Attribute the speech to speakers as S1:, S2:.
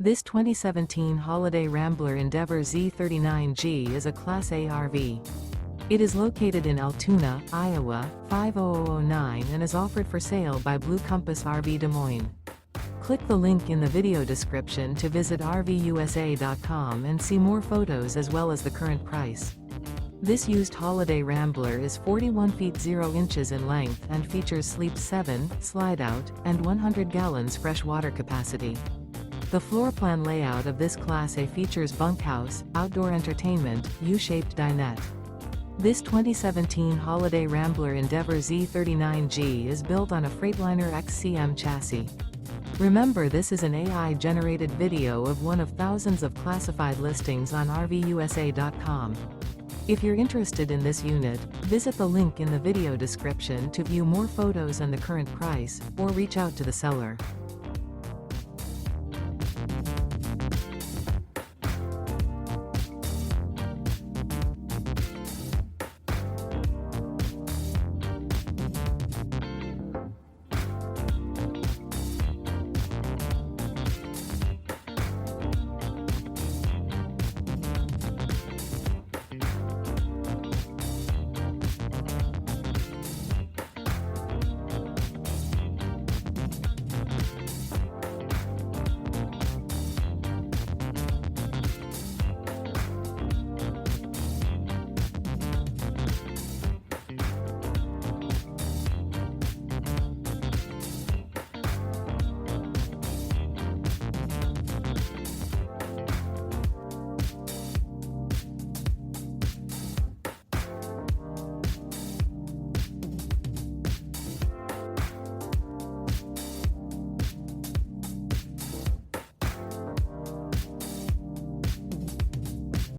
S1: This 2017 Holiday Rambler Endeavor Z39G is a Class A RV. It is located in Altoona, Iowa, 50009 and is offered for sale by Blue Compass RV Des Moines. Click the link in the video description to visit RVUSA.com and see more photos as well as the current price. This used Holiday Rambler is 41 feet 0 inches in length and features Sleep 7, Slideout, and 100 gallons fresh water capacity. The floor plan layout of this Class A features bunkhouse, outdoor entertainment, U-shaped dinette. This 2017 Holiday Rambler Endeavor Z39G is built on a Freightliner XCM chassis. Remember, this is an AI-generated video of one of thousands of classified listings on RVUSA.com. If you're interested in this unit, visit the link in the video description to view more photos and the current price, or reach out to the seller.